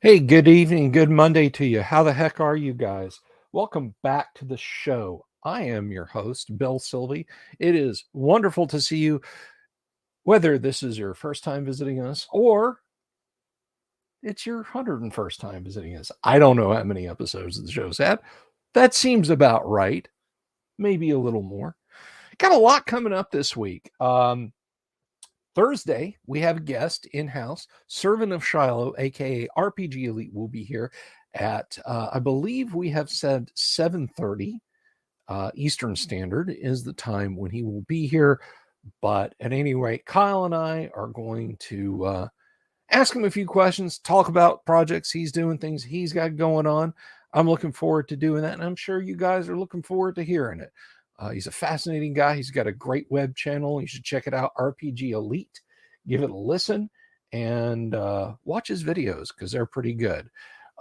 Hey, good evening, good Monday to you. How the heck are you guys? Welcome back to the show. I am your host, Bill Sylvie. It is wonderful to see you, whether this is your first time visiting us or it's your 101st time visiting us. I don't know how many episodes the show's had. That seems about right. Maybe a little more. Got a lot coming up this week. Thursday, we have a guest in-house. Servant of Shiloh, aka RPG Elite, will be here at I believe we have said 7:30 Eastern Standard is the time when he will be here. But at any rate, Kyle and I are going to ask him a few questions, talk about projects he's doing, things he's got going on. I'm looking forward to doing that, and I'm sure you guys are looking forward to hearing it. He's a fascinating guy. He's got a great web channel. You should check it out, RPG Elite. Give it a listen and watch his videos because they're pretty good.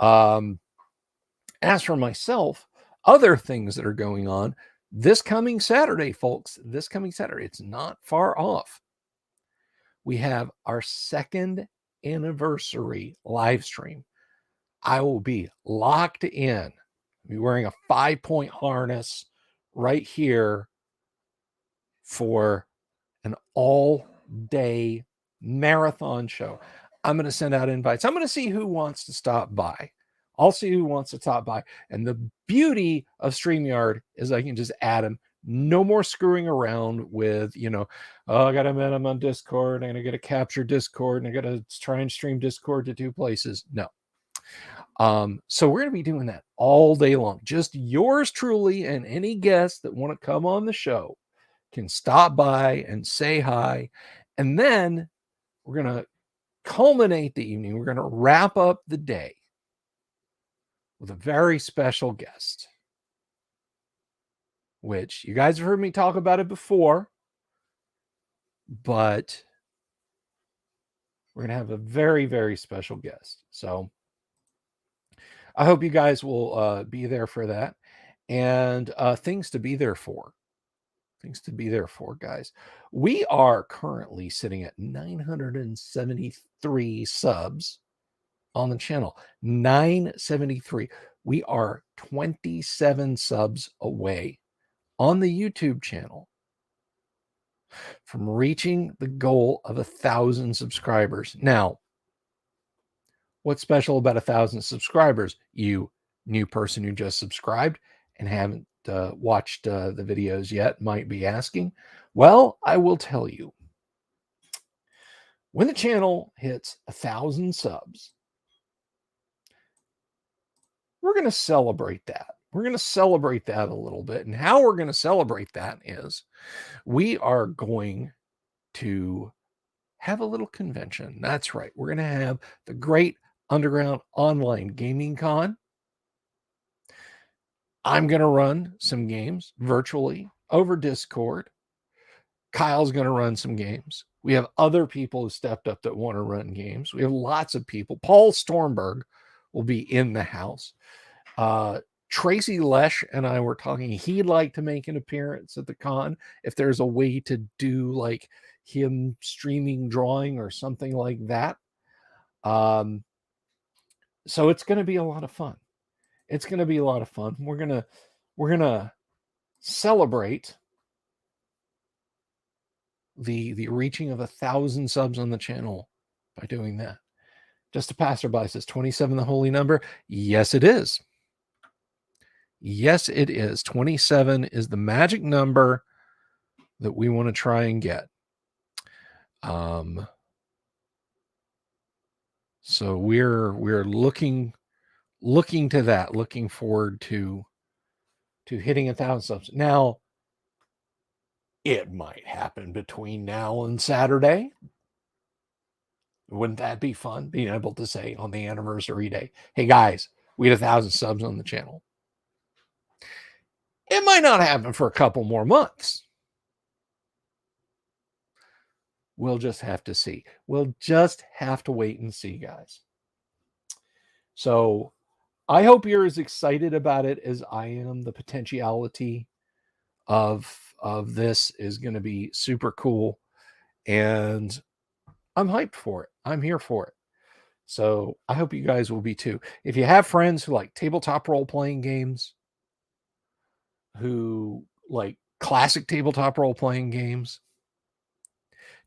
As for myself, other things that are going on this coming Saturday, folks, this coming Saturday, it's not far off. We have our second anniversary live stream. I will be locked in. I'll be wearing a 5-point harness right here for an all-day marathon show. I'm going to send out invites. I'm going to see who wants to stop by. I'll see who wants to stop by. And the beauty of StreamYard is I can just add them. No more screwing around with, oh, I got to add them on Discord. I'm going to get a capture Discord and I got to try and stream Discord to two places. No. So we're going to be doing that all day long. Just yours truly and any guests that want to come on the show can stop by and say hi. And then we're going to culminate the evening. We're going to wrap up the day with a very special guest, which you guys have heard me talk about it before, but we're going to have a very, very special guest. So I hope you guys will be there for that. And things to be there for. Things to be there for, guys. We are currently sitting at 973 subs on the channel. 973. We are 27 subs away on the YouTube channel from reaching the goal of 1,000 subscribers. Now, what's special about 1,000 subscribers? You new person who just subscribed and haven't watched the videos yet might be asking. Well, I will tell you. When the channel hits 1,000 subs, we're going to celebrate that. We're going to celebrate that a little bit. And how we're going to celebrate that is we are going to have a little convention. That's right. We're going to have the Great Underground Online Gaming Con. I'm going to run some games virtually over Discord. Kyle's going to run some games. We have other people who stepped up that want to run games. We have lots of people. Paul Stormberg will be in the house. Tracy Lesh and I were talking. He'd like to make an appearance at the con if there's a way to do like him streaming drawing or something like that. So it's going to be a lot of fun. It's going to be a lot of fun. We're going to celebrate the reaching of 1,000 subs on the channel by doing that. Just a passerby says 27 the holy number. Yes, it is. Yes, it is. 27 is the magic number that we want to try and get. So we're looking to that, looking forward to hitting 1,000 subs. Now, it might happen between now and Saturday. Wouldn't that be fun? Being able to say on the anniversary day, hey guys, we had 1,000 subs on the channel. It might not happen for a couple more months. We'll just have to see. We'll just have to wait and see, guys. So I hope you're as excited about it as I am. The potentiality of this is going to be super cool. And I'm hyped for it. I'm here for it. So I hope you guys will be too. If you have friends who like tabletop role-playing games, who like classic tabletop role-playing games,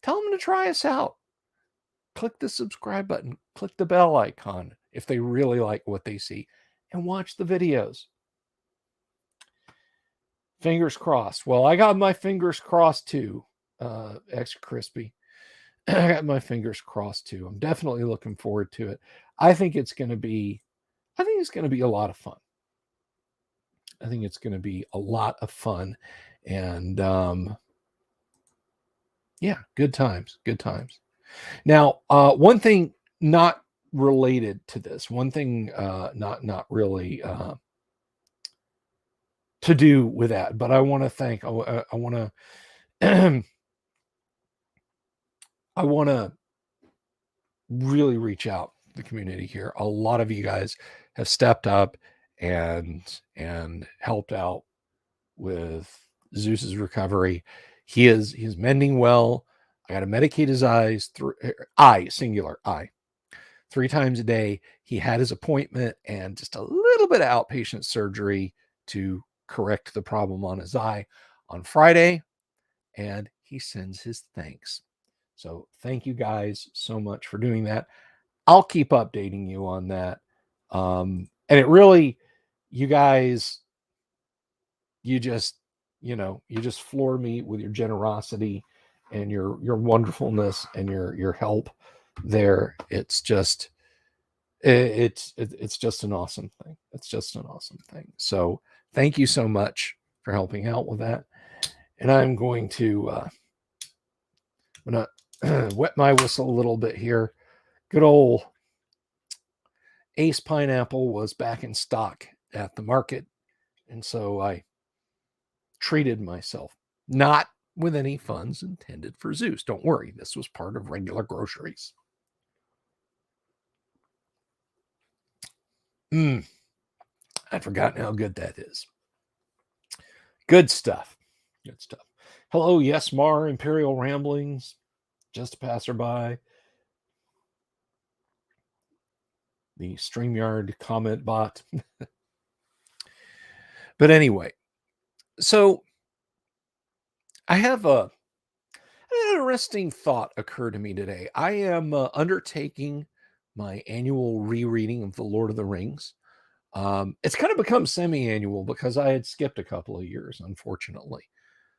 tell them to try us out. Click the subscribe button, click the bell icon if they really like what they see, and watch the videos. Fingers crossed. Well, I got my fingers crossed too, extra crispy. I got my fingers crossed too. I'm definitely looking forward to it. I think it's going to be a lot of fun. I think it's going to be a lot of fun, and yeah, good times, good times. Now, one thing not related to this, one thing not really to do with that, but I want to thank. I want to. I want to really reach out to the community here. A lot of you guys have stepped up and helped out with Zeus's recovery. He's mending well. I got to medicate his eyes through eye singular eye 3 times a day. He had his appointment and just a little bit of outpatient surgery to correct the problem on his eye on Friday, and he sends his thanks. So thank you guys so much for doing that. I'll keep updating you on that. And it really, you guys, you just floor me with your generosity and your wonderfulness and your help there. It's just it's just an awesome thing. It's just an awesome thing. So thank you so much for helping out with that. And I'm going to wet my whistle a little bit here. Good old Ace pineapple was back in stock at the market, and so I treated myself, not with any funds intended for Zeus. Don't worry, this was part of regular groceries. I'd forgotten how good that is. Good stuff. Good stuff. Hello, yes, Mar, Imperial Ramblings, just a passerby. The StreamYard comment bot. But anyway, so I have an interesting thought occur to me today. I am undertaking my annual rereading of The Lord of the Rings. It's kind of become semi-annual because I had skipped a couple of years, unfortunately.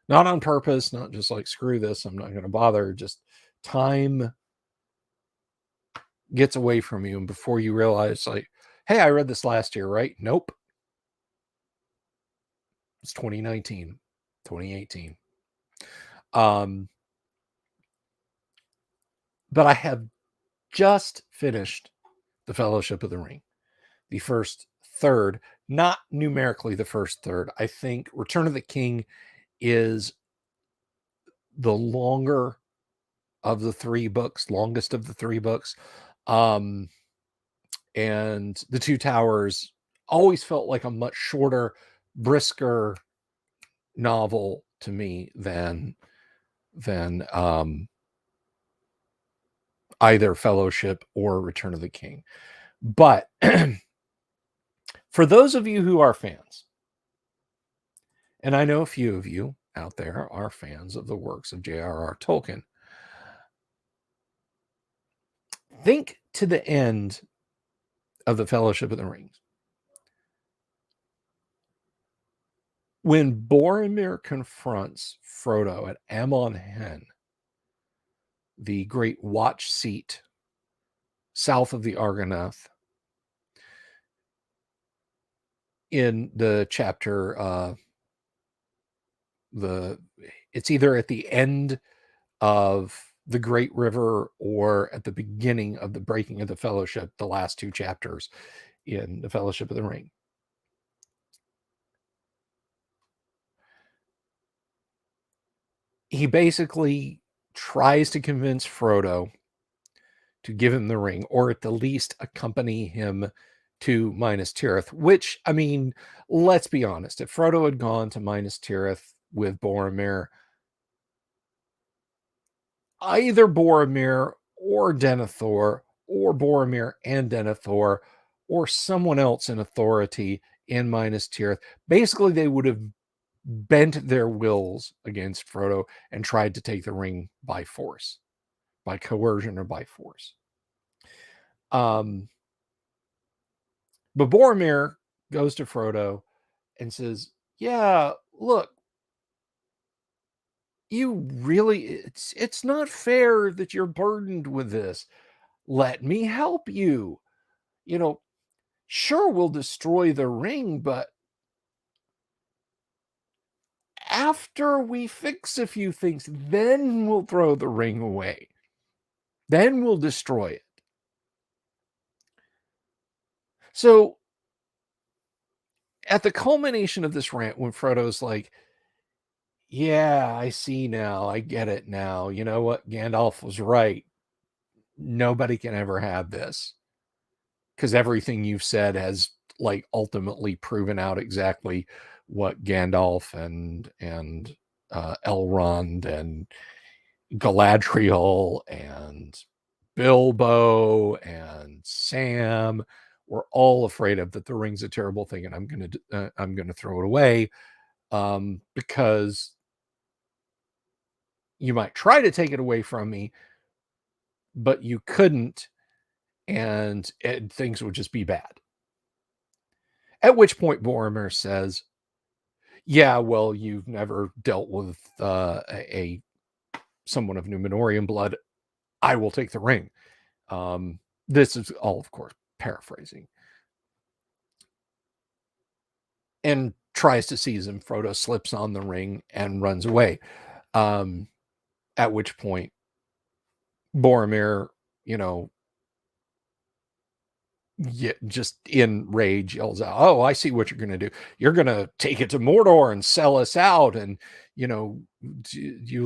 Not on purpose, not just like, screw this, I'm not going to bother. Just time gets away from you, and before you realize, like, hey, I read this last year, right? Nope. It's 2019, 2018. But I have just finished The Fellowship of the Ring, the first third, not numerically the first third. I think Return of the King is the longer of the 3 books, longest of the 3 books. And The Two Towers always felt like a much shorter, brisker novel to me than either Fellowship or Return of the King. But for those of you who are fans, and I know a few of you out there are fans of the works of J.R.R. Tolkien, think to the end of The Fellowship of the Rings. When Boromir confronts Frodo at Amon Hen, the great watch seat south of the Argonath, in the chapter, it's either at the end of the Great River or at the beginning of the Breaking of the Fellowship, the last 2 chapters in The Fellowship of the Ring. He basically tries to convince Frodo to give him the ring, or at the least accompany him to Minas Tirith, which, I mean, let's be honest, if Frodo had gone to Minas Tirith with Boromir, either Boromir or Denethor or Boromir and Denethor, or someone else in authority in Minas Tirith. Basically, they would have bent their wills against Frodo and tried to take the ring by force, by coercion or by force. But Boromir goes to Frodo and says, yeah, look, it's not fair that you're burdened with this. Let me help you. Sure, we'll destroy the ring, but after we fix a few things, then we'll throw the ring away. Then we'll destroy it. So at the culmination of this rant, when Frodo's like, yeah, I see now. I get it now. You know what? Gandalf was right. Nobody can ever have this, because everything you've said has ultimately proven out exactly what Gandalf and Elrond and Galadriel and Bilbo and Sam were all afraid of, that the ring's a terrible thing and I'm gonna throw it away, because you might try to take it away from me, but you couldn't, and things would just be bad. At which point Boromir says, yeah, well, you've never dealt with someone of Númenórean blood. I will take the ring. This is all, of course, paraphrasing. And tries to seize him. Frodo slips on the ring and runs away. At which point Boromir, just in rage yells out, oh, I see what you're going to do. You're going to take it to Mordor and sell us out. And, you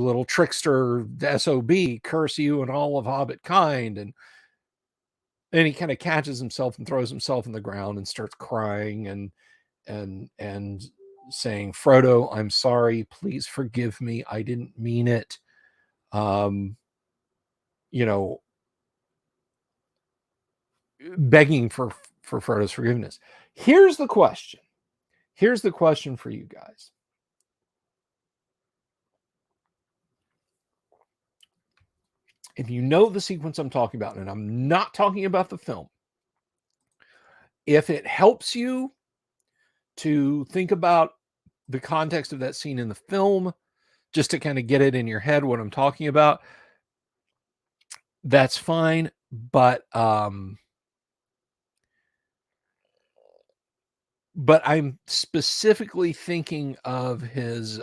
little trickster SOB, curse you and all of Hobbit kind. And then he kind of catches himself and throws himself in the ground and starts crying and saying, Frodo, I'm sorry. Please forgive me. I didn't mean it. Begging for Frodo's forgiveness. Here's the question for you guys. If you know the sequence I'm talking about, and I'm not talking about the film, if it helps you to think about the context of that scene in the film, just to kind of get it in your head what I'm talking about, that's fine. But I'm specifically thinking of his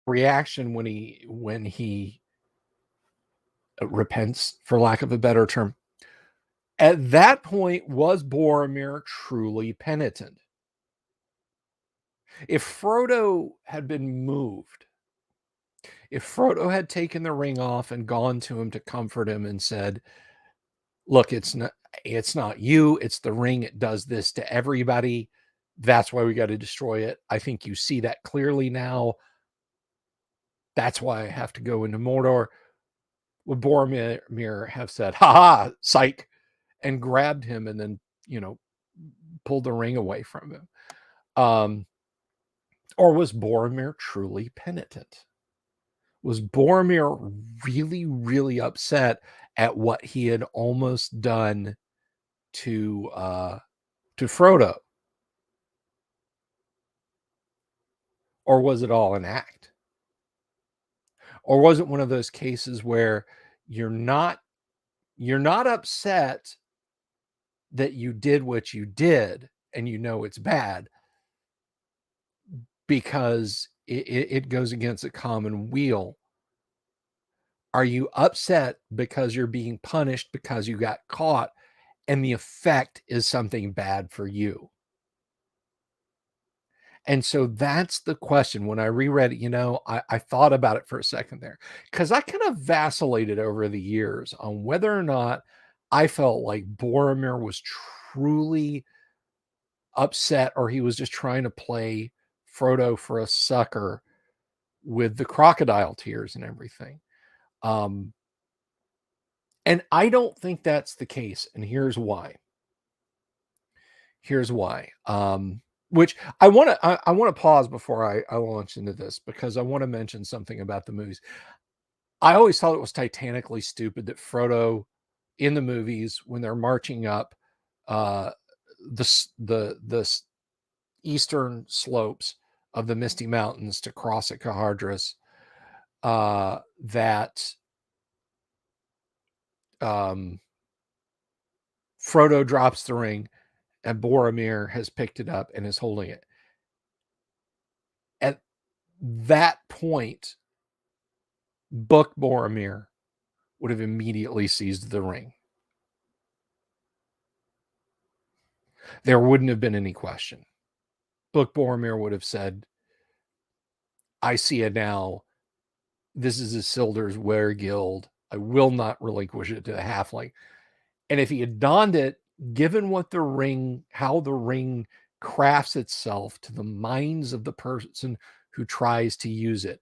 reaction when he repents, for lack of a better term. At that point, was Boromir truly penitent? If Frodo had been moved, if Frodo had taken the ring off and gone to him to comfort him and said, look, it's not you, it's the ring. It does this to everybody. That's why we got to destroy it. I think you see that clearly now. That's why I have to go into Mordor. Would Boromir have said, ha, psych, and grabbed him and then, pulled the ring away from him? Or was Boromir truly penitent? Was Boromir really, really upset at what he had almost done to Frodo? Or was it all an act? Or was it one of those cases where you're not upset that you did what you did and it's bad, because it goes against a common weal? Are you upset because you're being punished because you got caught and the effect is something bad for you? And so that's the question. When I reread it, I thought about it for a second there, because I kind of vacillated over the years on whether or not I felt like Boromir was truly upset or he was just trying to play Frodo for a sucker with the crocodile tears and everything. And I don't think that's the case. And here's why. Which I want to pause before I launch into this, because I want to mention something about the movies. I always thought it was titanically stupid that Frodo in the movies, when they're marching up uh, the eastern slopes of the Misty Mountains to cross at Cahardras, that Frodo drops the ring and Boromir has picked it up and is holding it. At that point, Book Boromir would have immediately seized the ring. There wouldn't have been any question. Book Boromir would have said, I see it now. This is Isildur's weregild. I will not relinquish it to the halfling. And if he had donned it, given what the ring, how the ring crafts itself to the minds of the person who tries to use it,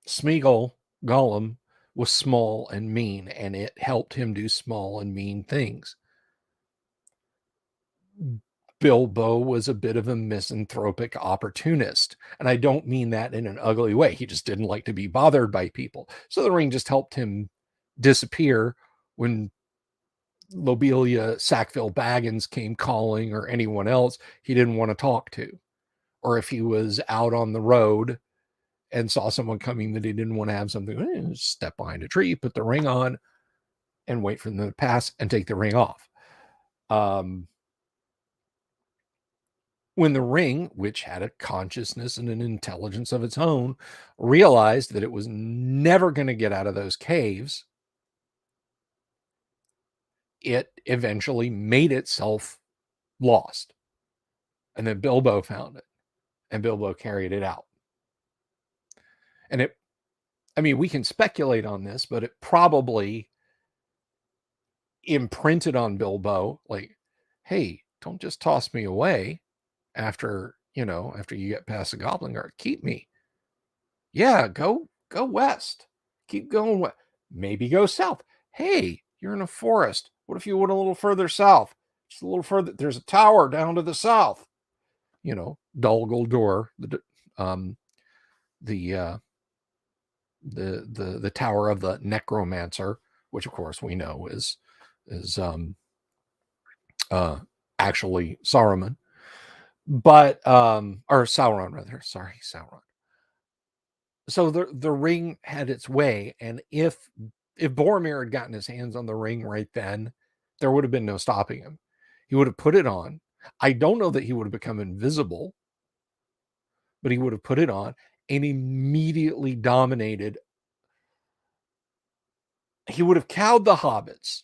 Smeagol, Gollum, was small and mean, and it helped him do small and mean things. Bilbo was a bit of a misanthropic opportunist. And I don't mean that in an ugly way. He just didn't like to be bothered by people. So the ring just helped him disappear when Lobelia Sackville Baggins came calling, or anyone else he didn't want to talk to. Or if he was out on the road and saw someone coming that he didn't want to have something, step behind a tree, put the ring on, and wait for them to pass and take the ring off. When the ring, which had a consciousness and an intelligence of its own, realized that it was never going to get out of those caves, it eventually made itself lost. And then Bilbo found it, and Bilbo carried it out. And we can speculate on this, but it probably imprinted on Bilbo, like, hey, don't just toss me away after you get past the Goblin Guard. Keep me. Yeah, go west. Keep going west. Maybe go south. Hey, you're in a forest. What if you went a little further south? Just a little further. There's a tower down to the south. Dol Guldur, the tower of the necromancer, which of course we know is actually Saruman, but or Sauron rather. Sorry, Sauron. So the ring had its way, and if Boromir had gotten his hands on the ring right then, there would have been no stopping him. He would have put it on. I don't know that he would have become invisible, but he would have put it on and immediately dominated. He would have cowed the hobbits.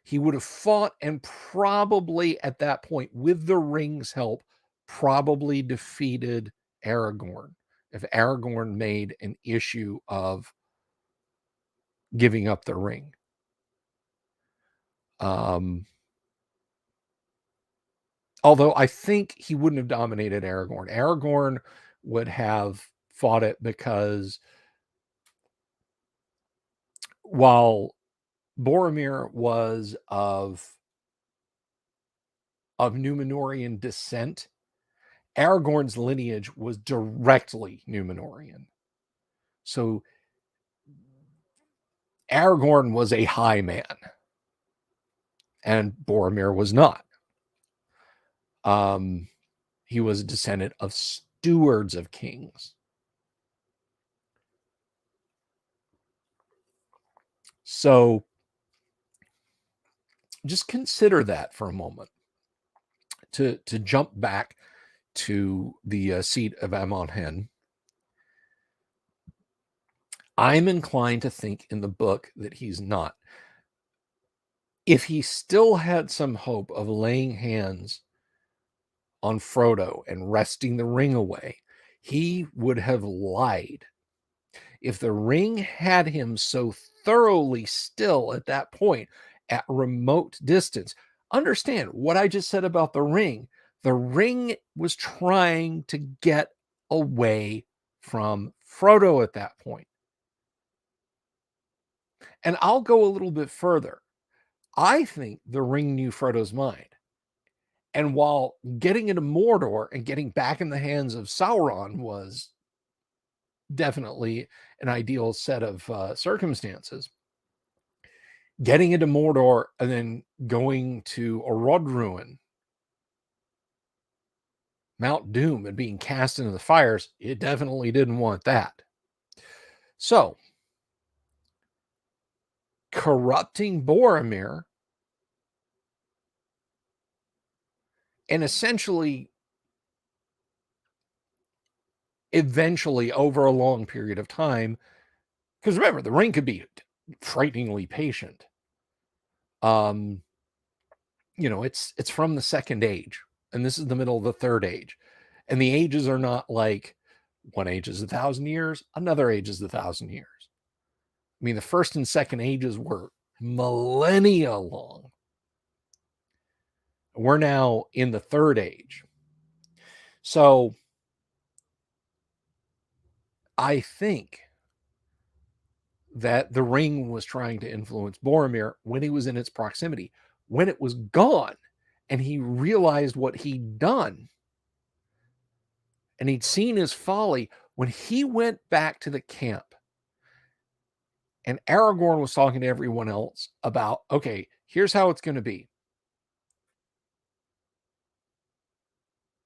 He would have fought, and probably at that point, with the ring's help, probably defeated Aragorn. If Aragorn made an issue of giving up the ring. Although I think he wouldn't have dominated Aragorn. Aragorn would have fought it, because while Boromir was of Númenorian descent, Aragorn's lineage was directly Númenorian. So Aragorn was a high man, and Boromir was not. He was a descendant of stewards of kings. So just consider that for a moment. To jump back to the seat of Amon Hen, I'm inclined to think in the book that he's not. If he still had some hope of laying hands on Frodo and wresting the ring away, he would have lied. If the ring had him so thoroughly still at that point, at remote distance, understand what I just said about the ring. The ring was trying to get away from Frodo at that point. And I'll go a little bit further. I think the ring knew Frodo's mind. And while getting into Mordor and getting back in the hands of Sauron was definitely an ideal set of circumstances, getting into Mordor and then going to Orodruin, Mount Doom, and being cast into the fires, it definitely didn't want that. So, corrupting Boromir and essentially, eventually, over a long period of time, because remember, the ring could be frighteningly patient. It's from the second age, and this is the middle of the third age. And the ages are not like one age is 1,000 years, another age is 1,000 years. I mean, the first and second ages were millennia long. We're now in the third age. So I think that the ring was trying to influence Boromir when he was in its proximity. When it was gone and he realized what he'd done and he'd seen his folly, when he went back to the camp and Aragorn was talking to everyone else about, okay, here's how it's going to be.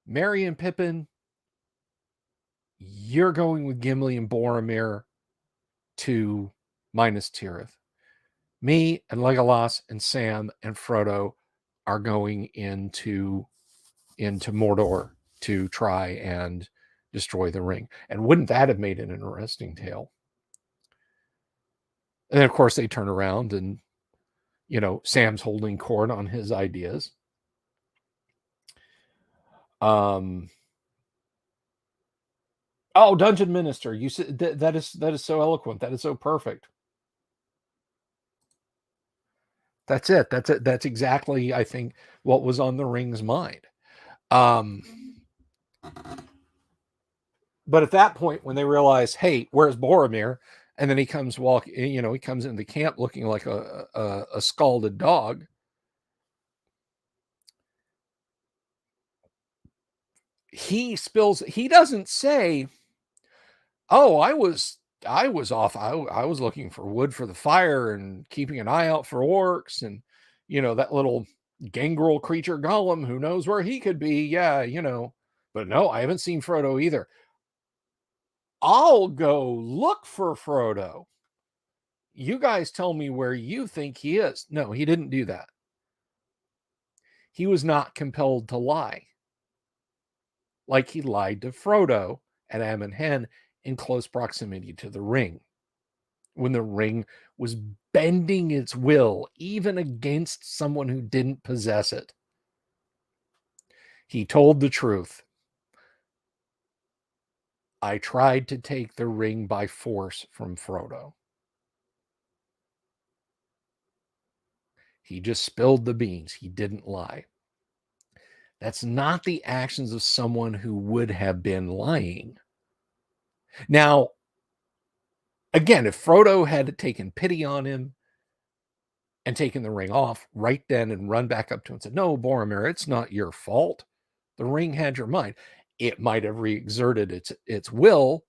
Merry and Pippin, you're going with Gimli and Boromir to Minas Tirith. Me and Legolas and Sam and Frodo are going into Mordor to try and destroy the ring. And wouldn't that have made an interesting tale? And then, of course, they turn around and, Sam's holding court on his ideas. Oh, Dungeon Minister, you said that is so eloquent. That is so perfect. That's it. That's exactly, I think, what was on the ring's mind. But at that point, when they realize, hey, where's Boromir? And then he comes he comes into camp looking like a scalded dog. He doesn't say, oh, I was off. I was looking for wood for the fire and keeping an eye out for orcs and, that little gangrel creature Gollum, who knows where he could be. Yeah, but no, I haven't seen Frodo either. I'll go look for Frodo. You guys tell me where you think he is. No, he didn't do that. He was not compelled to lie. Like he lied to Frodo at Am Hen in close proximity to the ring, when the ring was bending its will, even against someone who didn't possess it. He told the truth. I tried to take the ring by force from Frodo. He just spilled the beans. He didn't lie. That's not the actions of someone who would have been lying. Now, again, if Frodo had taken pity on him and taken the ring off right then and run back up to him and said, no, Boromir, it's not your fault. The ring had your mind. It might have re-exerted its will.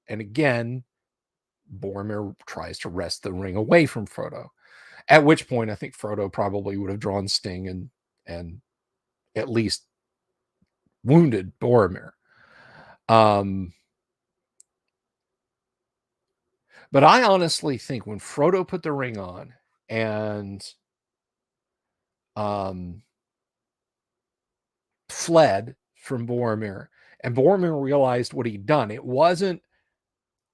And again, Boromir tries to wrest the ring away from Frodo. At which point, I think Frodo probably would have drawn Sting and at least wounded Boromir. But I honestly think when Frodo put the ring on and fled from Boromir, and Boromir realized what he'd done, it wasn't,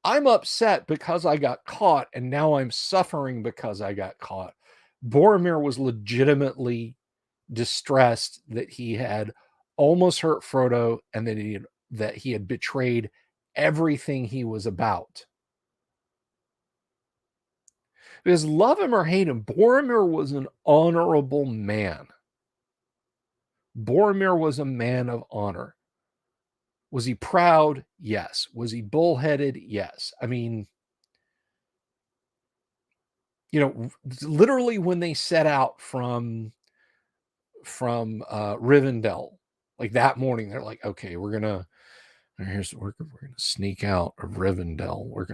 I'm upset because I got caught and now I'm suffering because I got caught. Boromir was legitimately distressed that he had almost hurt Frodo and that he had betrayed everything he was about. Because love him or hate him, Boromir was an honorable man. Boromir was a man of honor. Was he proud? Yes. Was he bullheaded? Yes. I mean, literally when they set out from Rivendell, like that morning, they're like, okay, we're gonna sneak out of Rivendell. We're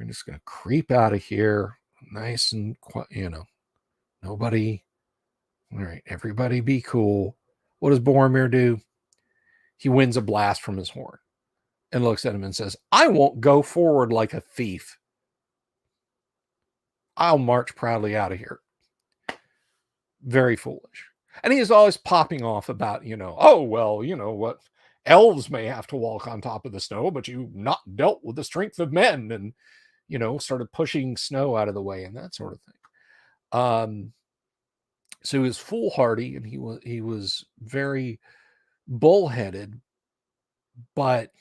just gonna creep out of here, nice and quiet. Nobody. All right, everybody, be cool. What does Boromir do? He wins a blast from his horn and looks at him and says, "I won't go forward like a thief. I'll march proudly out of here." Very foolish. And he is always popping off about, oh, well, what? Elves may have to walk on top of the snow, but you've not dealt with the strength of men, and, started pushing snow out of the way and that sort of thing. So he was foolhardy, and he was very bullheaded, but,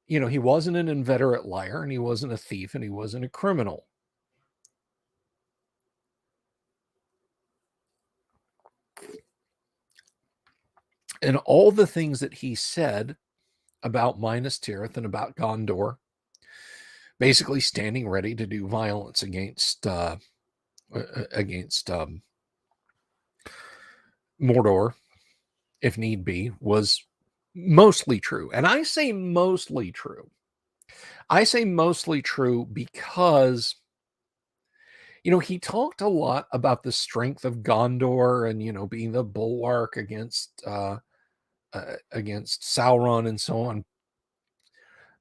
he wasn't an inveterate liar, and he wasn't a thief, and he wasn't a criminal. And all the things that he said about Minas Tirith and about Gondor, basically standing ready to do violence against Mordor, if need be, was mostly true. And I say mostly true. I say mostly true because, he talked a lot about the strength of Gondor and, being the bulwark against Sauron and so on.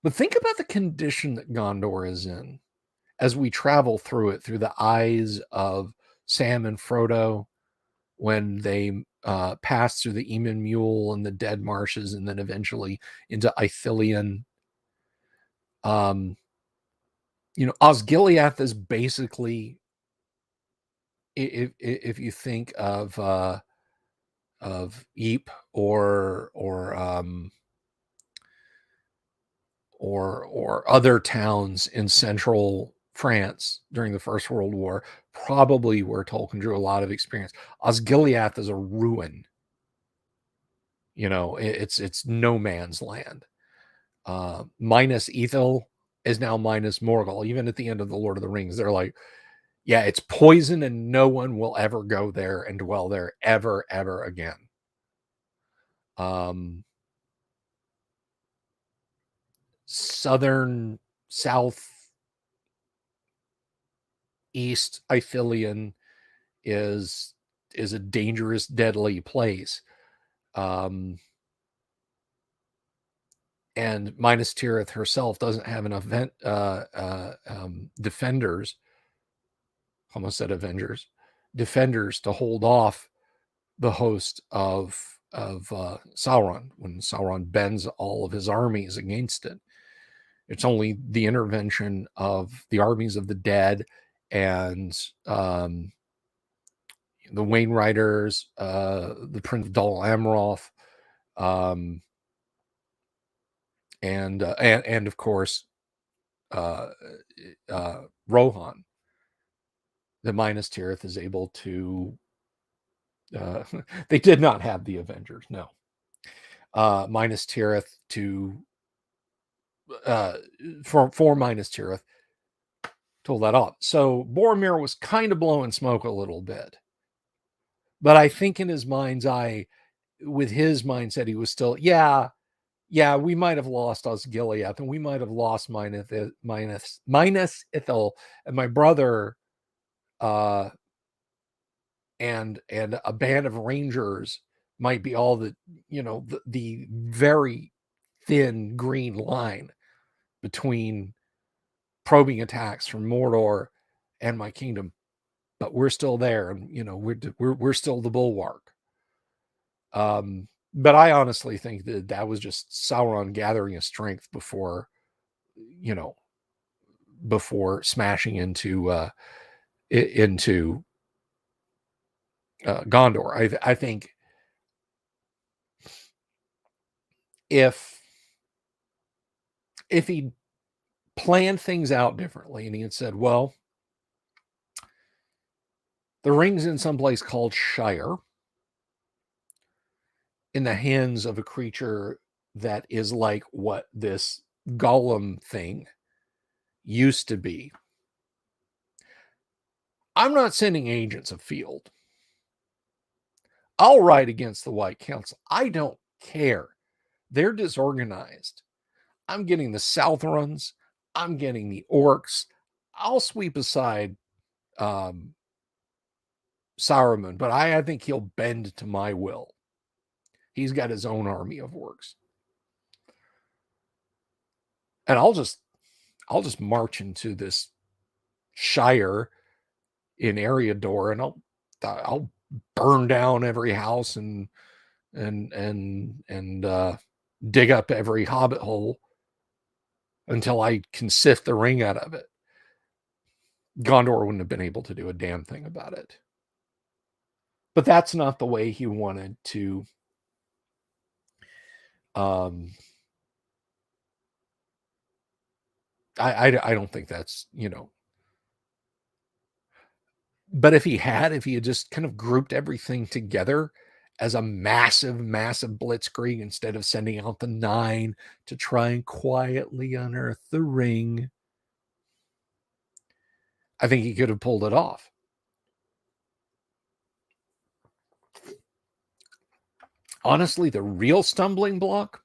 But think about the condition that Gondor is in as we travel through it through the eyes of Sam and Frodo when they pass through the Eamon Mule and the Dead Marshes, and then eventually into Ithilien. Osgiliath is basically, if you think of Ypres or other towns in central France during the First World War, probably where Tolkien drew a lot of experience. Osgiliath is a ruin. It's no man's land. Minas Ithil is now Minas Morgul. Even at the end of the Lord of the Rings, they're like, yeah, it's poison and no one will ever go there and dwell there ever again. South east Ithilien is a dangerous, deadly place. And Minas Tirith herself doesn't have enough defenders. Almost said Avengers. Defenders to hold off the host of Sauron when Sauron bends all of his armies against it. It's only the intervention of the armies of the dead and the Wainwriters, the Prince of Dol Amroth, and of course Rohan, that Minas Tirith is able to. They did not have the Avengers, no. Minas Tirith to for Minas Tirith to hold that off. So Boromir was kind of blowing smoke a little bit, but I think in his mind's eye, with his mindset, he was still, yeah, we might have lost Osgiliath, and we might have lost Minas Ithil, and my brother, and a band of rangers might be all that, the very thin green line between probing attacks from Mordor and my kingdom, but we're still there, and we're still the bulwark. But I honestly think that was just Sauron gathering his strength before smashing into Gondor. I think if he planned things out differently and he had said, well, the ring's in some place called Shire, in the hands of a creature that is like what this golem thing used to be. I'm not sending agents afield. I'll ride against the White Council. I don't care. They're disorganized. I'm getting the Southrons. I'm getting the orcs. I'll sweep aside Saruman, but I think he'll bend to my will. He's got his own army of orcs. And I'll just march into this shire in Eriador, and I'll burn down every house and dig up every hobbit hole until I can sift the ring out of it. Gondor wouldn't have been able to do a damn thing about it. But that's not the way he wanted to I don't think that's, but if he had just kind of grouped everything together as a massive blitzkrieg instead of sending out the 9 to try and quietly unearth the ring, I think he could have pulled it off. Honestly, the real stumbling block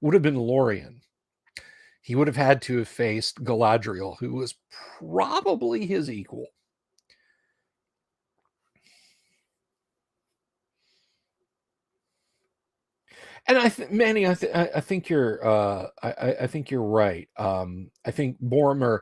would have been Lorien. He would have had to have faced Galadriel, who was probably his equal. And Manny, I think you're I think you're right. I think Boromir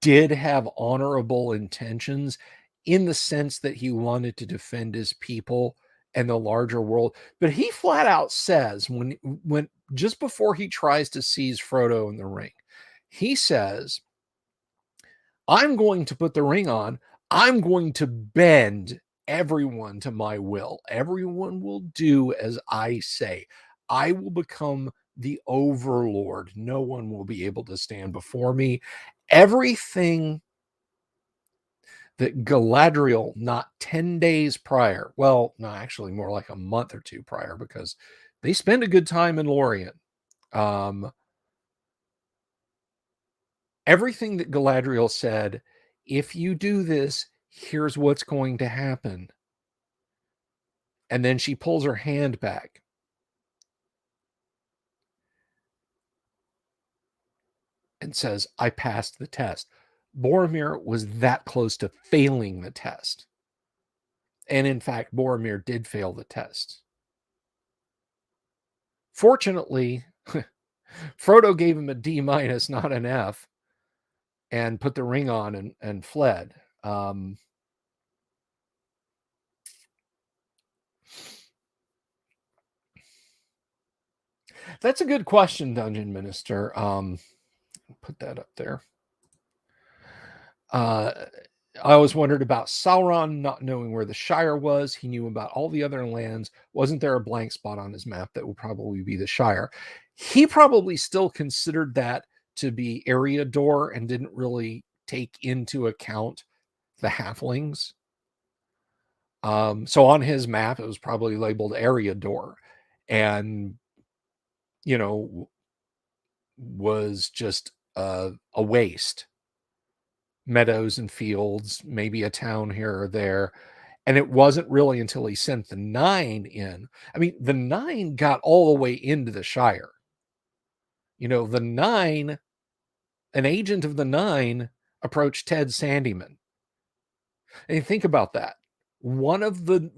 did have honorable intentions in the sense that he wanted to defend his people and the larger world. But he flat out says when just before he tries to seize Frodo in the ring, he says, I'm going to put the ring on. I'm going to bend everyone to my will. Everyone will do as I say. I will become the overlord. No one will be able to stand before me. Everything that Galadriel, not 10 days prior, well, no, actually more like a month or two prior, because they spend a good time in Lorien. Everything that Galadriel said, if you do this, here's what's going to happen. And then she pulls her hand back. And says, I passed the test. Boromir was that close to failing the test. And in fact, Boromir did fail the test. Fortunately, Frodo gave him a D-, not an F, and put the ring on and fled. That's a good question, Dungeon Minister. Put that up there. I always wondered about Sauron not knowing where the Shire was. He knew about all the other lands. Wasn't there a blank spot on his map that would probably be the Shire? He probably still considered that to be Eriador and didn't really take into account the halflings. So on his map, it was probably labeled Eriador, and was just a waste. Meadows and fields, maybe a town here or there. And it wasn't really until he sent the 9 in. I mean, the 9 got all the way into the Shire. The 9, an agent of the 9 approached Ted Sandyman. And you think about that. One of the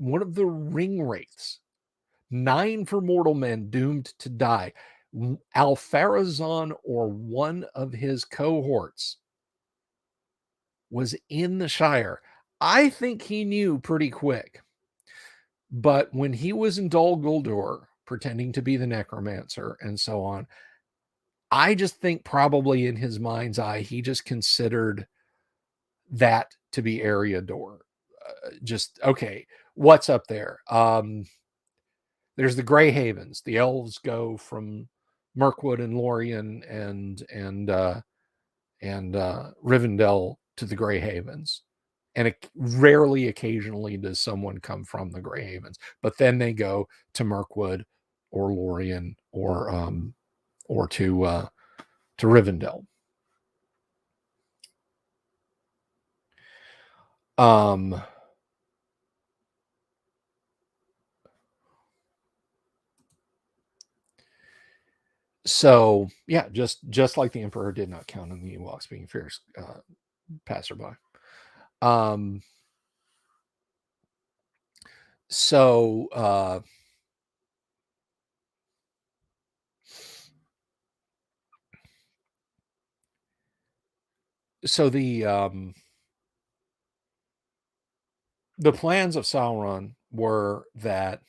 ring wraiths, 9 for mortal men doomed to die. Alfarazon or one of his cohorts was in the Shire. I think he knew pretty quick. But when he was in Dol Guldur, pretending to be the necromancer and so on, I just think probably in his mind's eye, he just considered that to be Eriador. Just, okay, what's up there? There's the Grey Havens. The elves go from Mirkwood and Lorien and Rivendell to the Grey Havens. And rarely, occasionally, does someone come from the Grey Havens, but then they go to Mirkwood or Lorien or to Rivendell. So yeah, just like the Emperor did not count on the Ewoks being fierce passerby. So the plans of Sauron were that,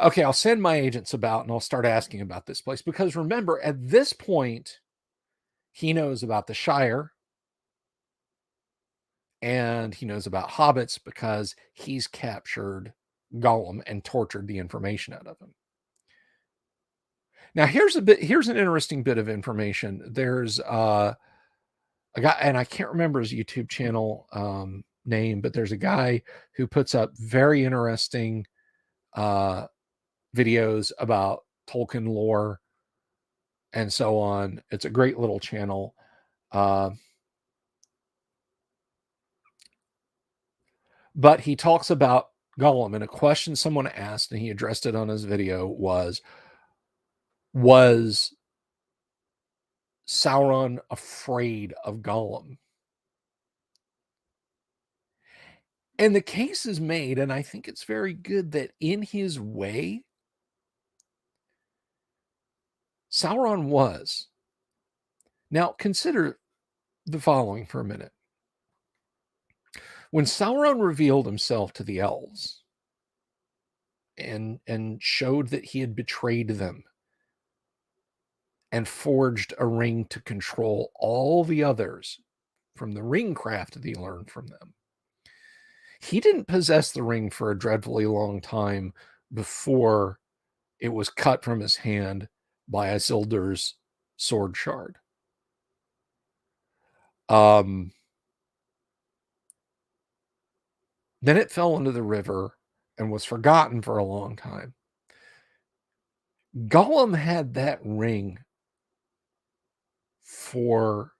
okay, I'll send my agents about and I'll start asking about this place, because remember, at this point, he knows about the Shire and he knows about hobbits because he's captured Gollum and tortured the information out of him. Now, here's an interesting bit of information. There's a guy, and I can't remember his YouTube channel name, but there's a guy who puts up very interesting videos about Tolkien lore and so on. It's a great little channel. But he talks about Gollum, and a question someone asked, and he addressed it on his video, was Sauron afraid of Gollum? And the case is made, and I think it's very good, that in his way, Sauron was. Now, consider the following for a minute. When Sauron revealed himself to the elves and showed that he had betrayed them and forged a ring to control all the others from the ring craft that he learned from them, he didn't possess the ring for a dreadfully long time before it was cut from his hand by Isildur's sword shard. Then it fell into the river and was forgotten for a long time. Gollum had that ring for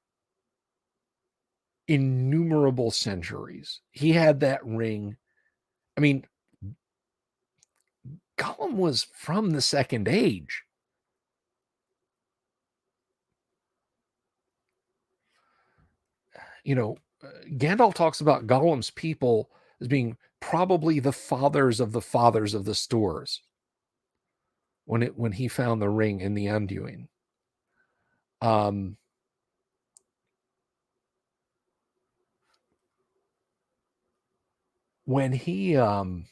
innumerable centuries. He had that ring. I mean, Gollum was from the Second Age. Gandalf talks about Gollum's people as being probably the fathers of the Stoors when he found the ring in the Undoing. When he when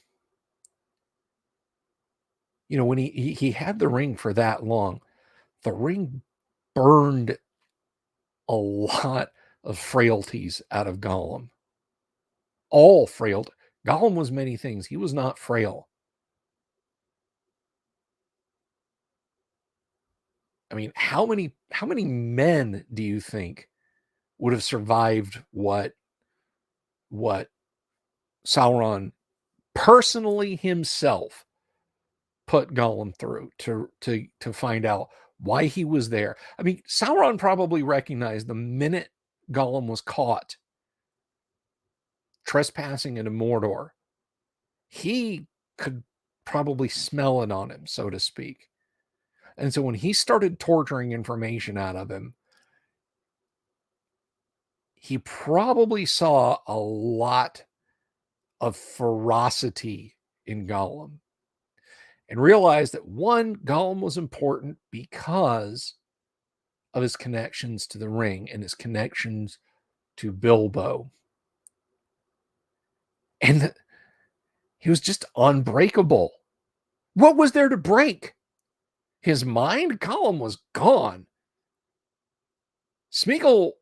he had the ring for that long, the ring burned a lot of frailties out of Gollum. All frail. Gollum was many things. He was not frail. I mean, how many men do you think would have survived what Sauron personally himself put Gollum through to find out why he was there? I mean, Sauron probably recognized the minute Gollum was caught trespassing into Mordor, he could probably smell it on him, so to speak. And so when he started torturing information out of him, he probably saw a lot of ferocity in Gollum and realized that, one, Gollum was important because of his connections to the ring and his connections to Bilbo. And he was just unbreakable. What was there to break? His mind? Gollum was gone. Smeagol,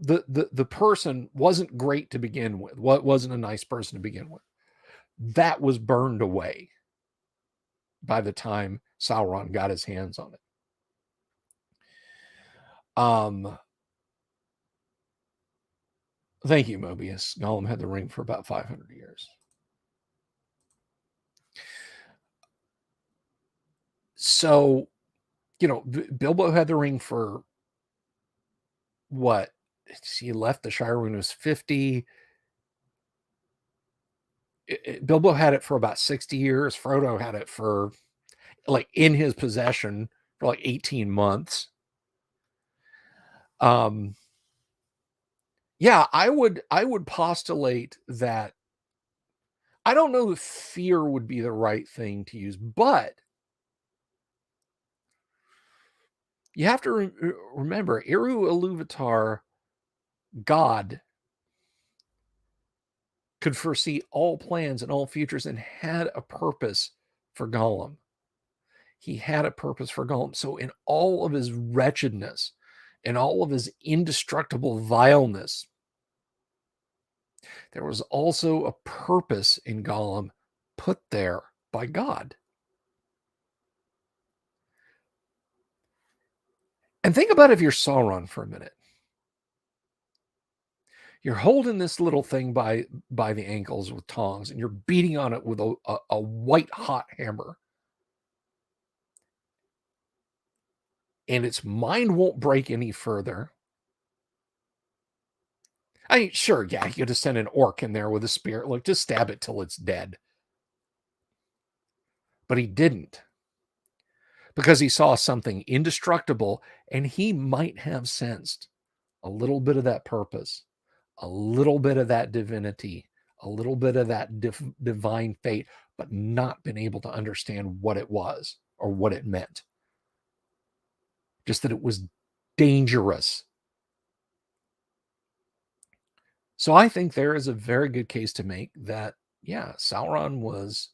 the person, wasn't great to begin with. Wasn't a nice person to begin with. That was burned away by the time Sauron got his hands on it. Thank you, Mobius. Gollum had the ring for about 500 years. So, Bilbo had the ring for what? He left the Shire when he was 50. Bilbo had it for about 60 years. Frodo had it for, like, in his possession for like 18 months. Yeah, I would postulate that. I don't know if fear would be the right thing to use, but you have to remember Eru Iluvatar, God, could foresee all plans and all futures and had a purpose for Gollum. He had a purpose for Gollum. So in all of his wretchedness, in all of his indestructible vileness, there was also a purpose in Gollum put there by God. And think about if you're Sauron for a minute. You're holding this little thing by the ankles with tongs, and you're beating on it with a white hot hammer. And its mind won't break any further. I mean, sure, yeah, you could have sent an orc in there with a spear. Look, just stab it till it's dead. But he didn't, because he saw something indestructible, and he might have sensed a little bit of that purpose, a little bit of that divinity, a little bit of that divine fate, but not been able to understand what it was or what it meant. Just that it was dangerous. So I think there is a very good case to make that, yeah, Sauron was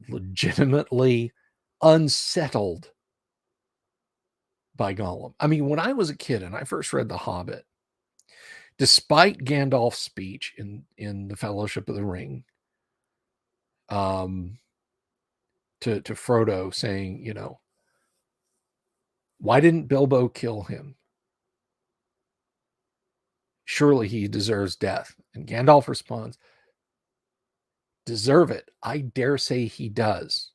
legitimately unsettled by Gollum. I mean, when I was a kid and I first read The Hobbit, despite Gandalf's speech in the Fellowship of the Ring, to Frodo saying, why didn't Bilbo kill him? Surely he deserves death. And Gandalf responds, deserve it? I dare say he does.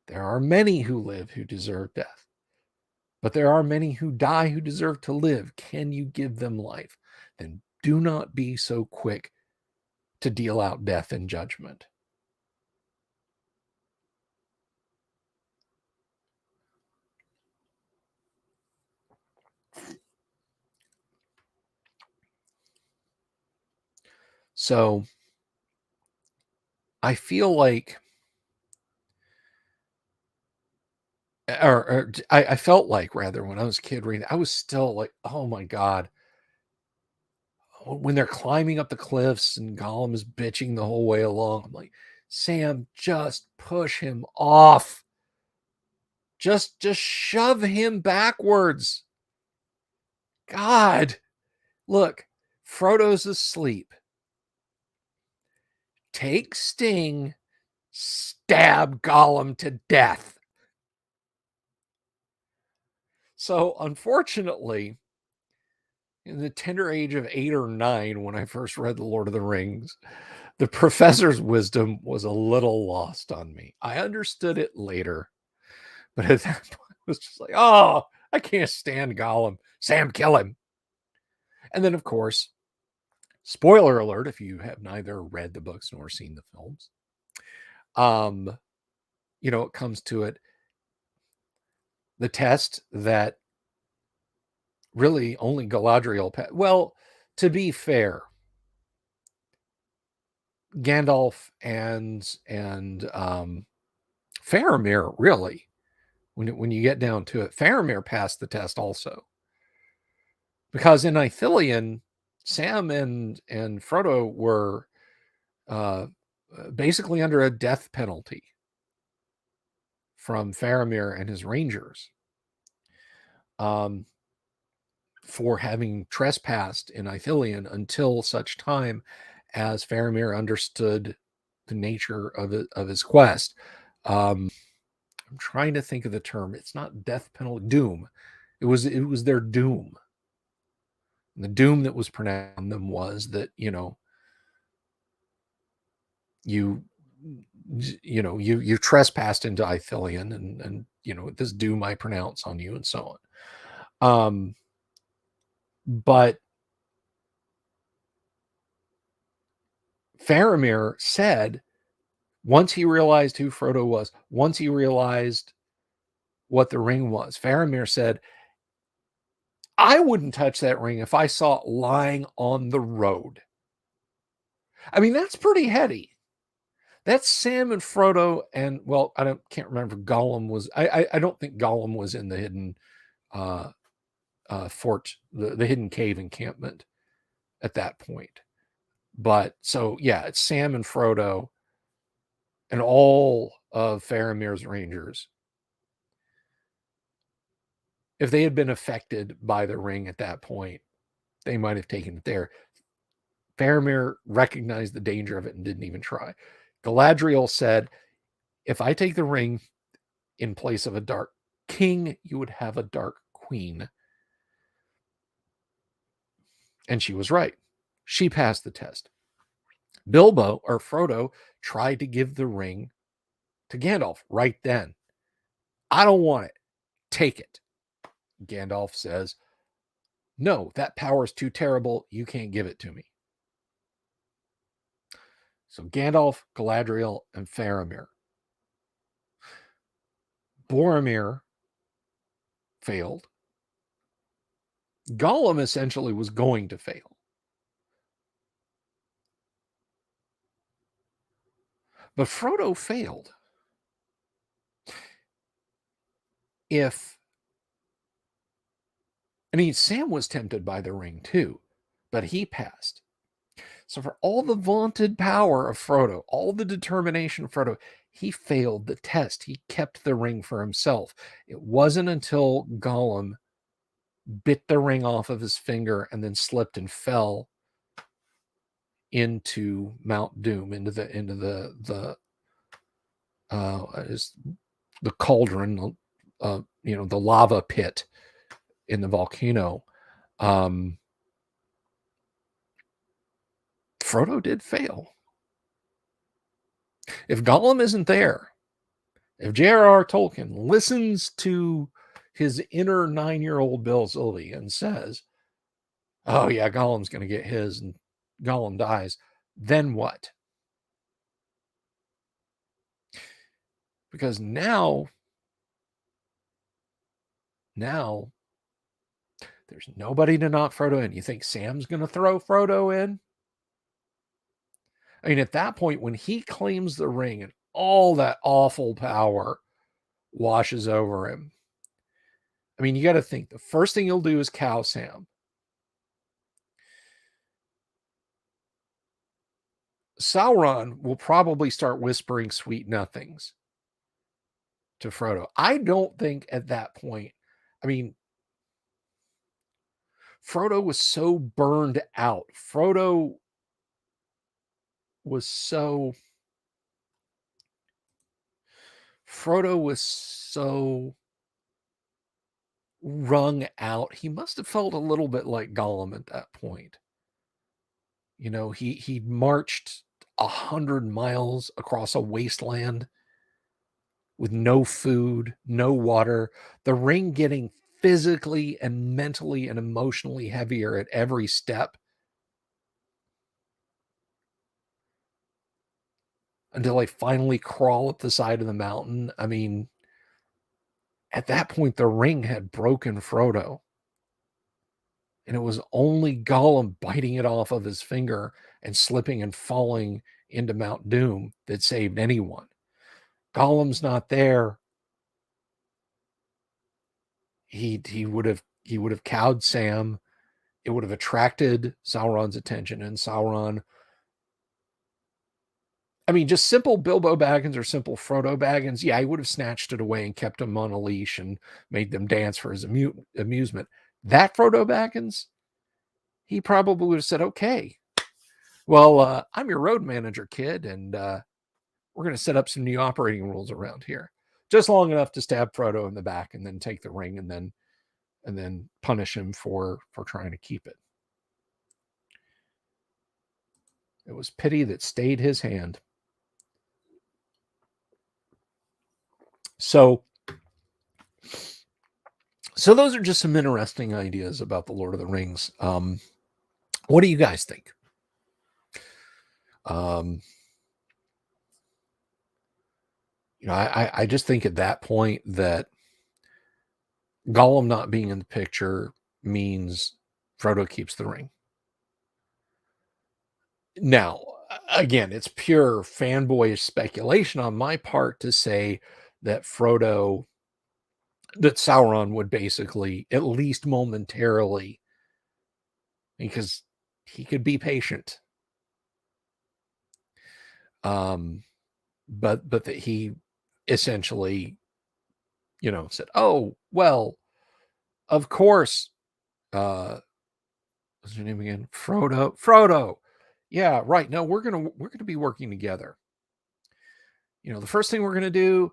There are many who live who deserve death, but there are many who die who deserve to live. Can you give them life? Then do not be so quick to deal out death and judgment. So I feel like, or I felt like, rather, when I was a kid reading, I was still like, oh my God. When they're climbing up the cliffs and Gollum is bitching the whole way along, I'm like, Sam, just push him off. Just shove him backwards. God, look, Frodo's asleep. Take Sting, stab Gollum to death. So, unfortunately, in the tender age of 8 or 9, when I first read The Lord of the Rings, the professor's wisdom was a little lost on me. I understood it later, but at that point, it was just like, oh, I can't stand Gollum. Sam, kill him. And then, of course, spoiler alert if you have neither read the books nor seen the films, it comes to it. The test that really only Galadriel passed. Well, to be fair, Gandalf and Faramir, really, when you get down to it, Faramir passed the test also, because in Ithilien, Sam and Frodo were basically under a death penalty from Faramir and his rangers, for having trespassed in Ithilien until such time as Faramir understood the nature of his quest. I'm trying to think of the term. It's not death penalty, doom. It was their doom. And the doom that was pronounced on them was that, you trespassed into Ithilien, and this doom I pronounce on you, and so on. But Faramir said, once he realized who Frodo was, once he realized what the ring was, Faramir said, I wouldn't touch that ring if I saw it lying on the road. I mean, that's pretty heady. That's Sam and Frodo, and well, can't remember. Gollum was. I don't think Gollum was in the hidden fort, the hidden cave encampment at that point. But so yeah, it's Sam and Frodo and all of Faramir's rangers. If they had been affected by the ring at that point, they might have taken it there. Faramir recognized the danger of it and didn't even try. Galadriel said, if I take the ring in place of a dark king, you would have a dark queen. And she was right. She passed the test. Frodo tried to give the ring to Gandalf right then. I don't want it. Take it. Gandalf says, no, that power is too terrible. You can't give it to me. So Gandalf, Galadriel, and Faramir. Boromir failed. Gollum essentially was going to fail. But Frodo failed. Sam was tempted by the ring too, but he passed. So for all the vaunted power of Frodo, all the determination of Frodo, he failed the test. He kept the ring for himself. It wasn't until Gollum bit the ring off of his finger and then slipped and fell into Mount Doom, into the cauldron, the lava pit in the volcano. Frodo did fail. If Gollum isn't there, if J.R.R. Tolkien listens to his inner 9-year-old Bill Sylvie and says, oh yeah, Gollum's going to get his, and Gollum dies, then what? Because now there's nobody to knock Frodo in. You think Sam's going to throw Frodo in? I mean, at that point, when he claims the ring and all that awful power washes over him, I mean, you got to think the first thing he'll do is cow Sam. Sauron will probably start whispering sweet nothings to Frodo. I don't think at that point, I mean, Frodo was so burned out. Frodo was so wrung out. He must have felt a little bit like Gollum at that point. He marched 100 miles across a wasteland with no food, no water, the ring getting physically and mentally and emotionally heavier at every step, until I finally crawl up the side of the mountain. I mean, at that point, the ring had broken Frodo. And it was only Gollum biting it off of his finger and slipping and falling into Mount Doom that saved anyone. Gollum's not there. He would have cowed Sam. It would have attracted Sauron's attention, and Sauron, I mean, just simple Bilbo Baggins or simple Frodo Baggins, yeah, he would have snatched it away and kept them on a leash and made them dance for his amusement. That Frodo Baggins, he probably would have said, okay, well, I'm your road manager, kid, and we're going to set up some new operating rules around here. Just long enough to stab Frodo in the back and then take the ring and then punish him for trying to keep it. It was pity that stayed his hand. So those are just some interesting ideas about the Lord of the Rings. What do you guys think? I just think at that point that Gollum not being in the picture means Frodo keeps the ring. Now, again, it's pure fanboyish speculation on my part to say that Sauron would basically, at least momentarily, because he could be patient, but that he essentially, said, "Oh, well, of course." What's your name again? Frodo. Frodo. Yeah, right. No, we're gonna be working together. The first thing we're gonna do,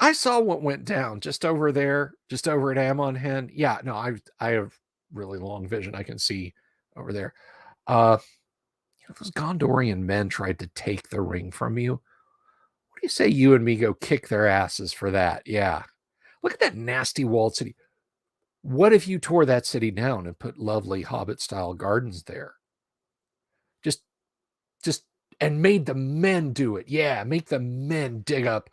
I saw what went down just over there, just over at Amon Hen. Yeah, no, I have really long vision. I can see over there. Those Gondorian men tried to take the ring from you. What do you say you and me go kick their asses for that? Yeah. Look at that nasty walled city. What if you tore that city down and put lovely Hobbit-style gardens there? Just and made the men do it. Yeah, make the men dig up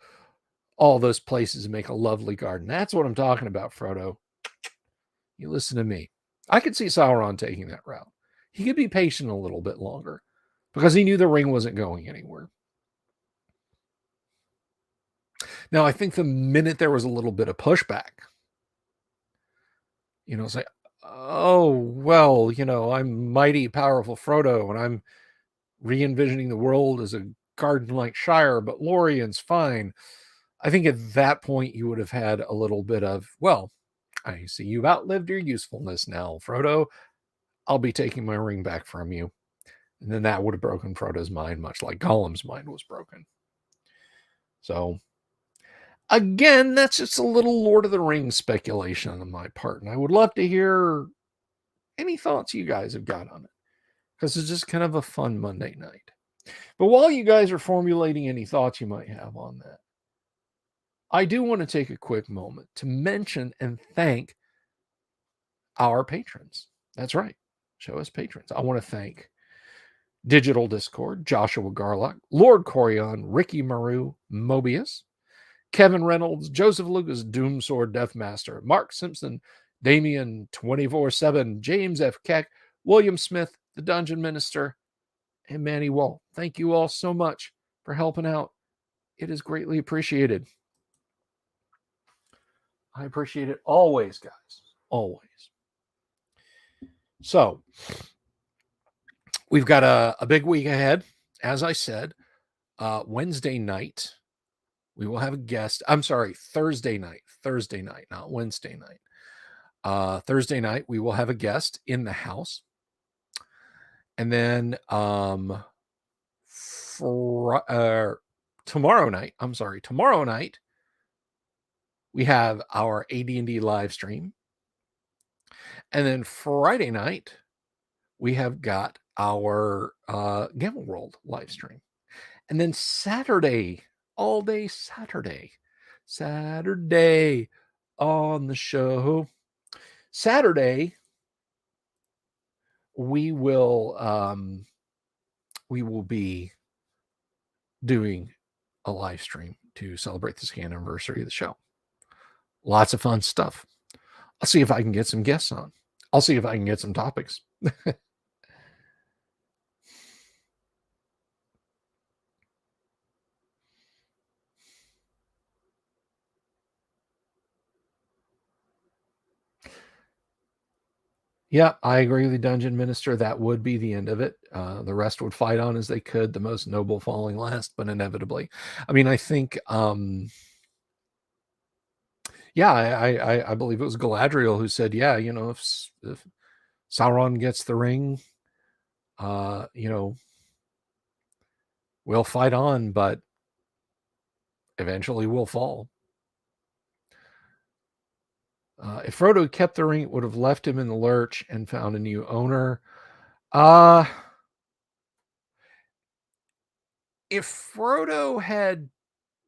all those places and make a lovely garden. That's what I'm talking about, Frodo. You listen to me. I could see Sauron taking that route. He could be patient a little bit longer because he knew the ring wasn't going anywhere. Now, I think the minute there was a little bit of pushback, it's like, oh, well, I'm mighty powerful Frodo and I'm re-envisioning the world as a garden-like Shire, but Lorien's fine. I think at that point you would have had a little bit of, well, I see you've outlived your usefulness now, Frodo. I'll be taking my ring back from you. And then that would have broken Frodo's mind, much like Gollum's mind was broken. So, again, that's just a little Lord of the Rings speculation on my part. And I would love to hear any thoughts you guys have got on it, because it's just kind of a fun Monday night. But while you guys are formulating any thoughts you might have on that, I do want to take a quick moment to mention and thank our patrons. That's right. Show us patrons. I want to thank Digital Discord, Joshua Garlock, Lord Corion, Ricky Maru, Mobius, Kevin Reynolds, Joseph Lucas, Doomsword Deathmaster, Mark Simpson, Damian 24/7, James F. Keck, William Smith, the Dungeon Minister, and Manny Wall. Thank you all so much for helping out. It is greatly appreciated. I appreciate it always, guys. Always. So, we've got a big week ahead. As I said, Wednesday night, we will have a guest. I'm sorry, Thursday night, not Wednesday night. Thursday night, we will have a guest in the house. And then tomorrow night, we have our AD&D live stream. And then Friday night, we have got our Gamma World live stream. And then Saturday, all day Saturday on the show. Saturday, we will be doing a live stream to celebrate the second anniversary of the show. Lots of fun stuff. I'll see if I can get some guests on. I'll see if I can get some topics. Yeah, I agree with the Dungeon Minister. That would be the end of it. The rest would fight on as they could, the most noble falling last, but inevitably. I mean, I think, yeah, I believe it was Galadriel who said, yeah, if Sauron gets the ring, we'll fight on, but eventually we'll fall. If Frodo had kept the ring, it would have left him in the lurch and found a new owner. If Frodo had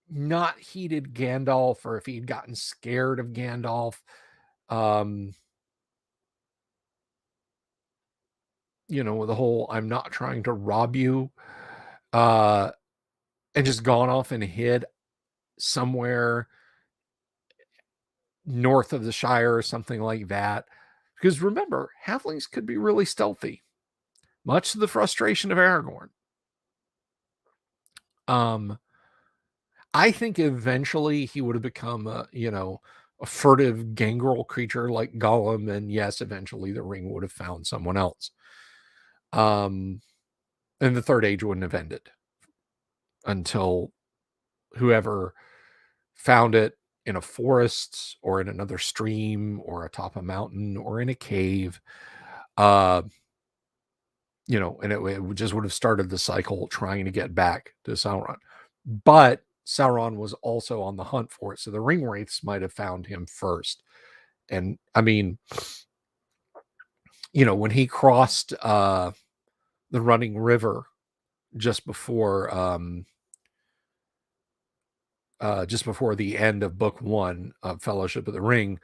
not heeded Gandalf, or if he'd gotten scared of Gandalf, with the whole "I'm not trying to rob you," and just gone off and hid somewhere north of the Shire or something like that. Because remember, halflings could be really stealthy, much to the frustration of Aragorn. I think eventually he would have become a furtive gangrel creature like Gollum, and yes, eventually the ring would have found someone else. And the Third Age wouldn't have ended until whoever found it in a forest or in another stream or atop a mountain or in a cave, and it just would have started the cycle trying to get back to Sauron. But Sauron was also on the hunt for it, so the Ringwraiths might have found him first. And I mean, when he crossed the running river just before the end of book 1 of Fellowship of the Ring,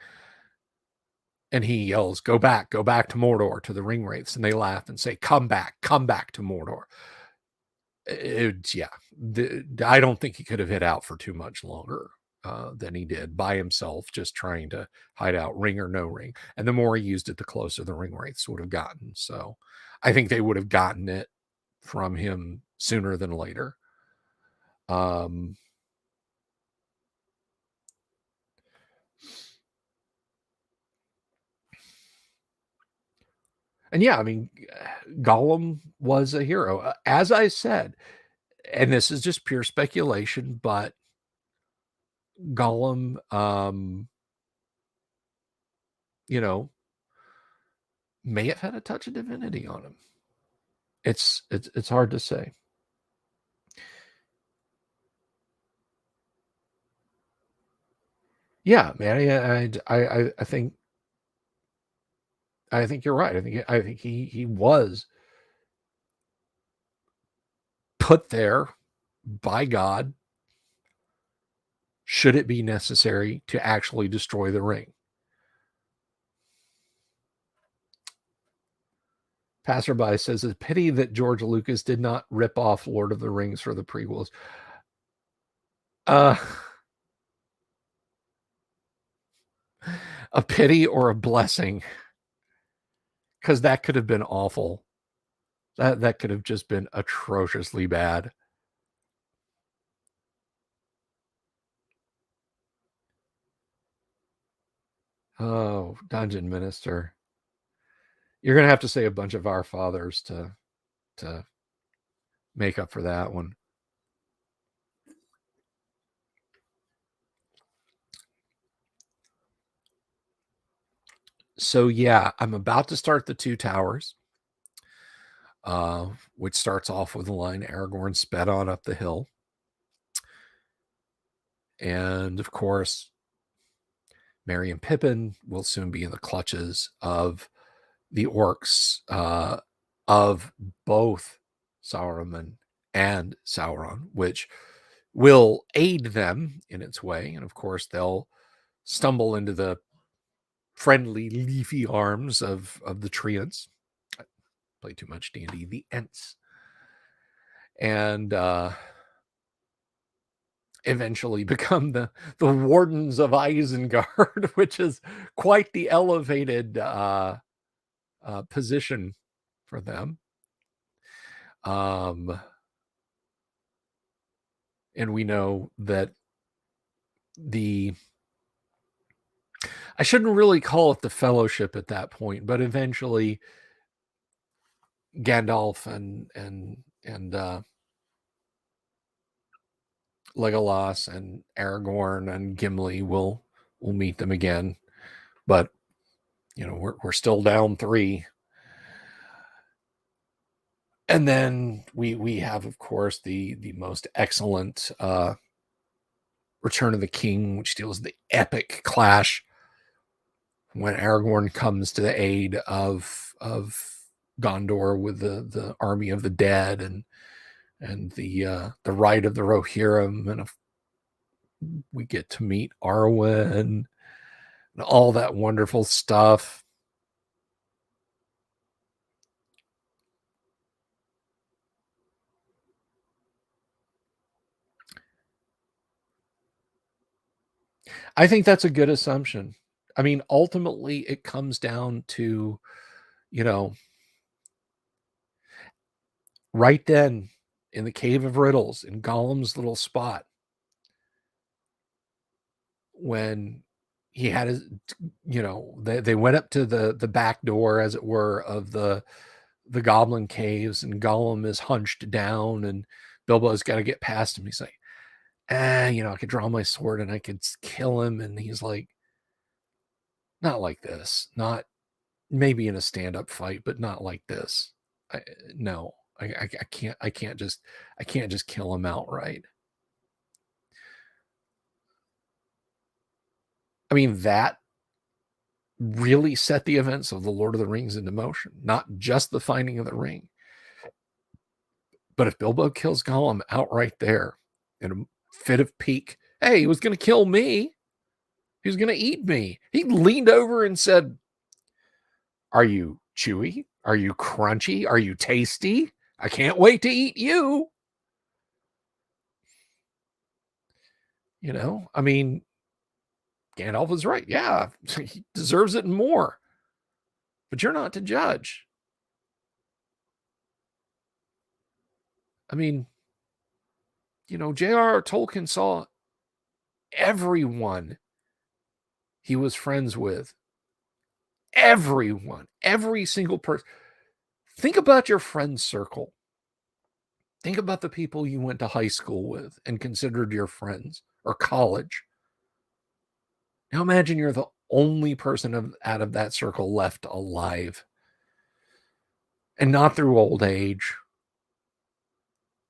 and he yells, go back to Mordor," to the Ringwraiths, and they laugh and say, come back to Mordor. I don't think he could have hid out for too much longer than he did by himself, just trying to hide out, ring or no ring. And the more he used it, the closer the Ringwraiths would have gotten. So I think they would have gotten it from him sooner than later. And yeah, I mean, Gollum was a hero. As I said, and this is just pure speculation, but Gollum, may have had a touch of divinity on him. It's hard to say. Yeah, man. I think you're right. I think he was put there by God, should it be necessary, to actually destroy the ring. Passerby says, it's a pity that George Lucas did not rip off Lord of the Rings for the prequels. A pity or a blessing, because that could have been awful. That could have just been atrociously bad. Oh, Dungeon Minister. You're going to have to say a bunch of Our Fathers to make up for that one. So yeah, I'm about to start the Two Towers, which starts off with the line, Aragorn sped on up the hill. And of course, Merry and Pippin will soon be in the clutches of the orcs of both Saruman and Sauron, which will aid them in its way. And of course, they'll stumble into the friendly, leafy arms of the treants. I play too much D&D. The Ents. And eventually become the Wardens of Isengard, which is quite the elevated position for them. And we know that I shouldn't really call it the Fellowship at that point, but eventually Gandalf and Legolas and Aragorn and Gimli will meet them again. But we're still down 3. And then we have, of course, the most excellent Return of the King, which deals with the epic clash when Aragorn comes to the aid of Gondor with the army of the dead and the rite of the Rohirrim, and we get to meet Arwen and all that wonderful stuff. I think that's a good assumption. I mean, ultimately, it comes down to, you know, right then in the Cave of Riddles, in Gollum's little spot, when he had his, they went up to the back door, as it were, of the Goblin Caves, and Gollum is hunched down, and Bilbo's got to get past him. He's like, I could draw my sword and I could kill him. And he's like, not like this, not maybe in a stand-up fight, but not like this. No, I can't just kill him outright. I mean, that really set the events of the Lord of the Rings into motion, not just the finding of the ring. But if Bilbo kills Gollum outright there in a fit of pique, hey, he was going to kill me. He was going to eat me. He leaned over and said, "Are you chewy? Are you crunchy? Are you tasty? I can't wait to eat you." I mean, Gandalf was right. Yeah, he deserves it and more. But you're not to judge. I mean, J.R.R. Tolkien saw everyone he was friends with. Everyone, every single person. Think about your friend circle. Think about the people you went to high school with and considered your friends, or college. Now imagine you're the only person out of that circle left alive. And not through old age.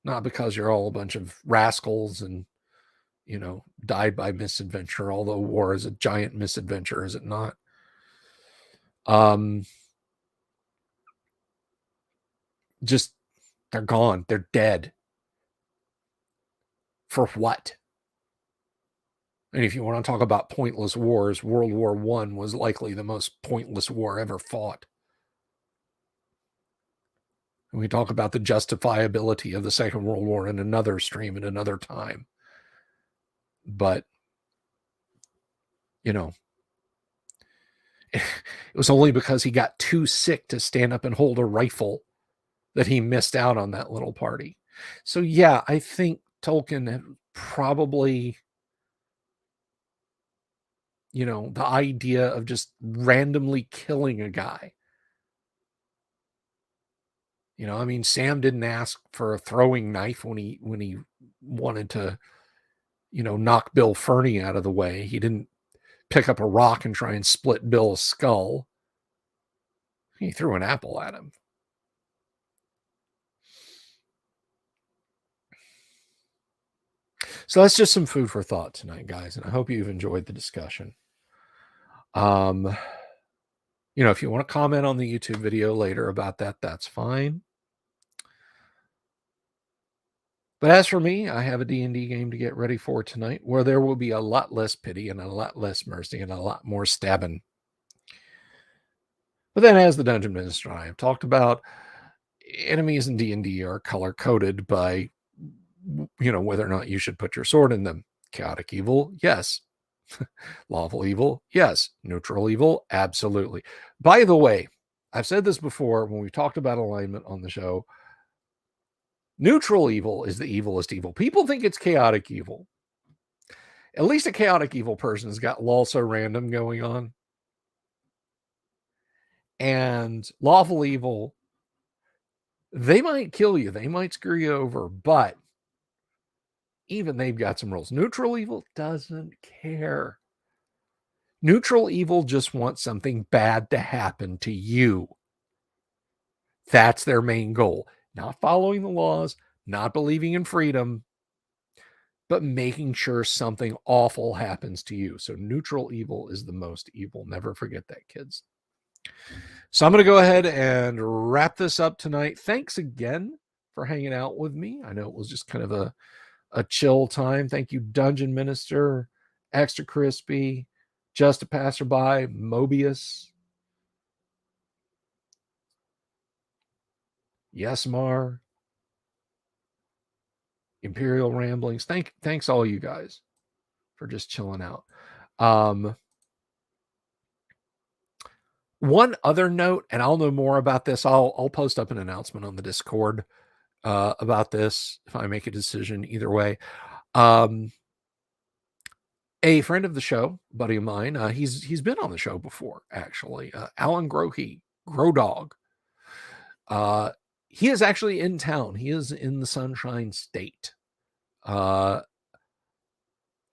Not because you're all a bunch of rascals and, died by misadventure, although war is a giant misadventure, is it not? Just, they're gone. They're dead. For what? And if you want to talk about pointless wars, World War I was likely the most pointless war ever fought. And we talk about the justifiability of the Second World War in another stream at another time. But, it was only because he got too sick to stand up and hold a rifle that he missed out on that little party. So, yeah, I think Tolkien probably, the idea of just randomly killing a guy. I mean, Sam didn't ask for a throwing knife when he wanted to, knock Bill Ferny out of the way. He didn't pick up a rock and try and split Bill's skull. He threw an apple at him. So that's just some food for thought tonight, guys, and I hope you've enjoyed the discussion. If you want to comment on the YouTube video later about that, that's fine. But as for me, I have a D&D game to get ready for tonight, where there will be a lot less pity and a lot less mercy and a lot more stabbing. But then, as the Dungeon Minister and I have talked about, enemies in D&D are color-coded by, whether or not you should put your sword in them. Chaotic evil, yes. Lawful evil, yes. Neutral evil, absolutely. By the way, I've said this before when we've talked about alignment on the show. Neutral evil is the evilest evil. People think it's chaotic evil. At least a chaotic evil person has got lol so random going on. And lawful evil, they might kill you. They might screw you over. But even they've got some rules. Neutral evil doesn't care. Neutral evil just wants something bad to happen to you. That's their main goal. Not following the laws, not believing in freedom, but making sure something awful happens to you. So neutral evil is the most evil. Never forget that, kids. So I'm going to go ahead and wrap this up tonight. Thanks again for hanging out with me. I know it was just kind of a chill time. Thank you, Dungeon Minister, Extra Crispy, Just a Passerby, Mobius, Yesmar, Imperial Ramblings. Thanks all you guys for just chilling out. One other note, and I'll know more about this. I'll post up an announcement on the Discord about this if I make a decision either way. A friend of the show, buddy of mine, he's been on the show before, actually. Alan Grohe, Grodog. He is actually in town. He is in the Sunshine State.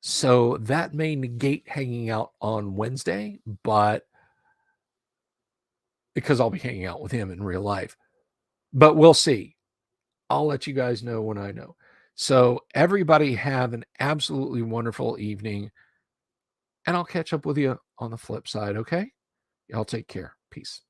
So that may negate hanging out on Wednesday, but because I'll be hanging out with him in real life. But we'll see. I'll let you guys know when I know. So everybody have an absolutely wonderful evening, and I'll catch up with you on the flip side, okay? Y'all take care. Peace.